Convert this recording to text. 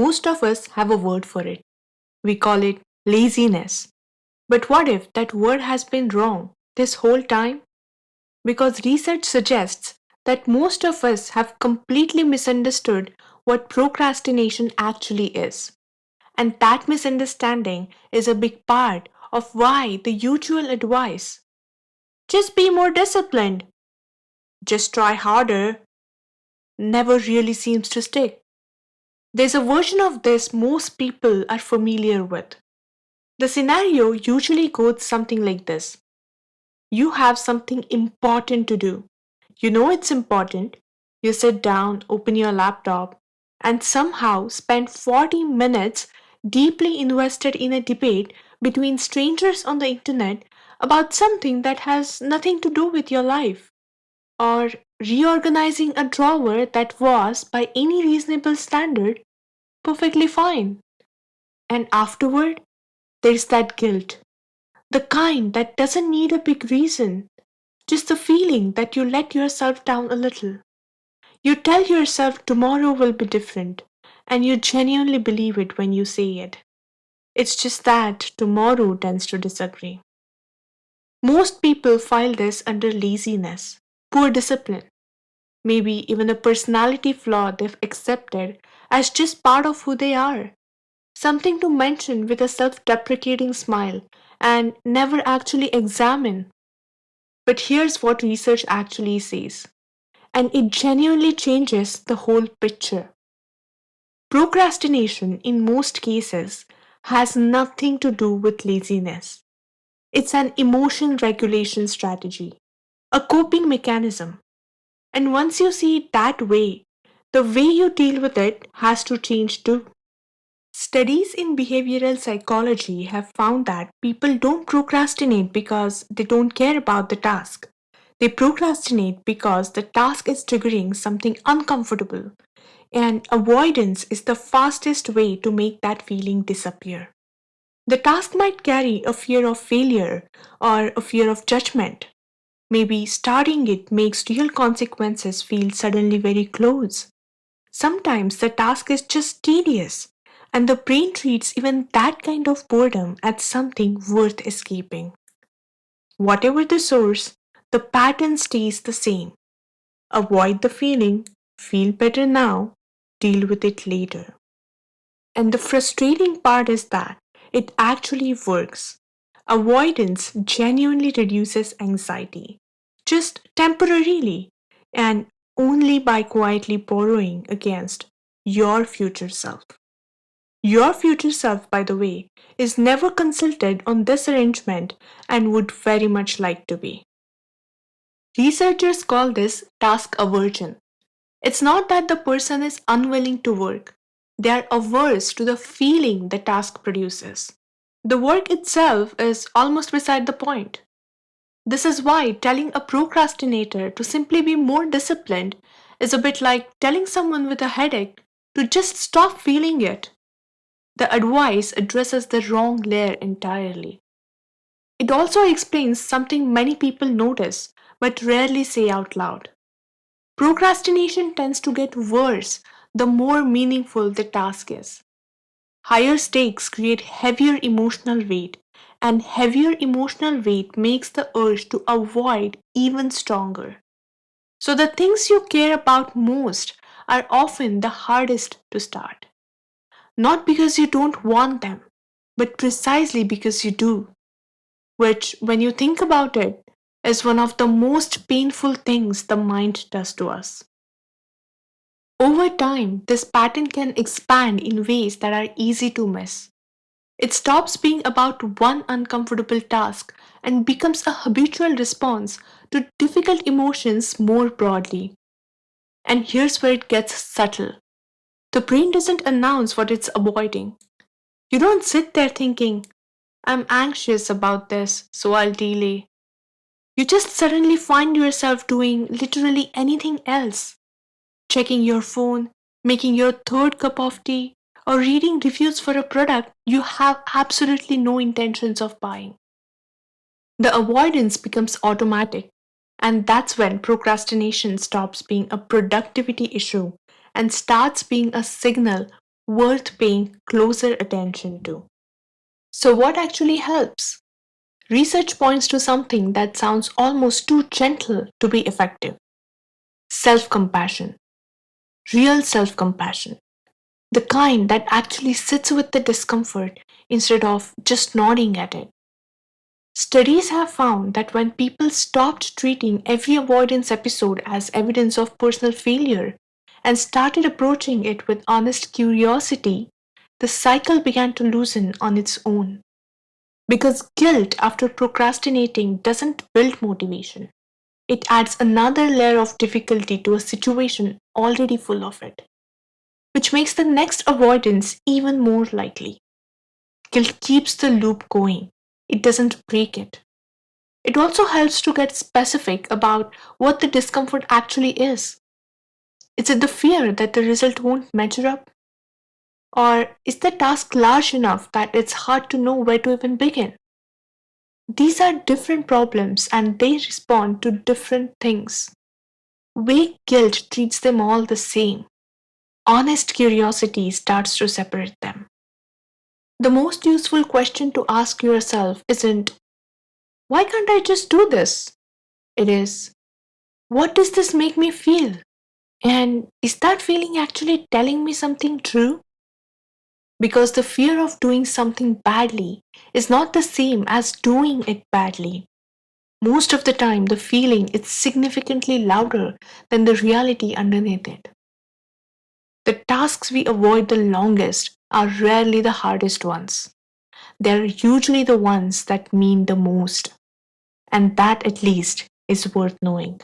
Most of us have a word for it. We call it laziness. But what if that word has been wrong this whole time? Because research suggests that most of us have completely misunderstood what procrastination actually is. And that misunderstanding is a big part of why the usual advice, just be more disciplined, just try harder, never really seems to stick. There's a version of this most people are familiar with. The scenario usually goes something like this: you have something important to do. You know it's important. You sit down, open your laptop, and somehow spend 40 minutes deeply invested in a debate between strangers on the internet about something that has nothing to do with your life, or reorganizing a drawer that was, by any reasonable standard, perfectly fine. And afterward, there's that guilt, the kind that doesn't need a big reason, just the feeling that you let yourself down a little. You tell yourself tomorrow will be different, and you genuinely believe it when you say it. It's just that tomorrow tends to disagree. Most people file this under laziness, poor discipline, maybe even a personality flaw they've accepted as just part of who they are, something to mention with a self deprecating smile and never actually examine. But here's what research actually says, and it genuinely changes the whole picture. Procrastination, in most cases, has nothing to do with laziness. It's an emotion regulation strategy, a coping mechanism. And once you see it that way, the way you deal with it has to change too. Studies in behavioral psychology have found that people don't procrastinate because they don't care about the task. They procrastinate because the task is triggering something uncomfortable, and avoidance is the fastest way to make that feeling disappear. The task might carry a fear of failure or a fear of judgment. Maybe starting it makes real consequences feel suddenly very close. Sometimes the task is just tedious, and the brain treats even that kind of boredom as something worth escaping. Whatever the source, the pattern stays the same. Avoid the feeling, feel better now, deal with it later. And the frustrating part is that it actually works. Avoidance genuinely reduces anxiety, just temporarily, and only by quietly borrowing against your future self. Your future self, by the way, is never consulted on this arrangement and would very much like to be. Researchers call this task aversion. It's not that the person is unwilling to work, they are averse to the feeling the task produces. The work itself is almost beside the point. This is why telling a procrastinator to simply be more disciplined is a bit like telling someone with a headache to just stop feeling it. The advice addresses the wrong layer entirely. It also explains something many people notice but rarely say out loud. Procrastination tends to get worse the more meaningful the task is. Higher stakes create heavier emotional weight, and heavier emotional weight makes the urge to avoid even stronger. So, the things you care about most are often the hardest to start. Not because you don't want them, but precisely because you do, which, when you think about it, is one of the most painful things the mind does to us. Over time, this pattern can expand in ways that are easy to miss. It stops being about one uncomfortable task and becomes a habitual response to difficult emotions more broadly. And here's where it gets subtle. The brain doesn't announce what it's avoiding. You don't sit there thinking, I'm anxious about this, so I'll delay. You just suddenly find yourself doing literally anything else: checking your phone, making your third cup of tea, or reading reviews for a product you have absolutely no intentions of buying. The avoidance becomes automatic, and that's when procrastination stops being a productivity issue and starts being a signal worth paying closer attention to. So, what actually helps? Research points to something that sounds almost too gentle to be effective: self compassion, real self compassion, the kind that actually sits with the discomfort instead of just nodding at it. Studies have found that when people stopped treating every avoidance episode as evidence of personal failure and started approaching it with honest curiosity, the cycle began to loosen on its own. Because guilt after procrastinating doesn't build motivation, it adds another layer of difficulty to a situation already full of it, which makes the next avoidance even more likely. Guilt keeps the loop going, it doesn't break it. It also helps to get specific about what the discomfort actually is. Is it the fear that the result won't measure up? Or is the task large enough that it's hard to know where to even begin? These are different problems and they respond to different things. Vague guilt treats them all the same. Honest curiosity starts to separate them. The most useful question to ask yourself isn't, why can't I just do this? It is, what does this make me feel? And is that feeling actually telling me something true? Because the fear of doing something badly is not the same as doing it badly. Most of the time, the feeling is significantly louder than the reality underneath it. The tasks we avoid the longest are rarely the hardest ones. They're usually the ones that mean the most. And that, at least, is worth knowing.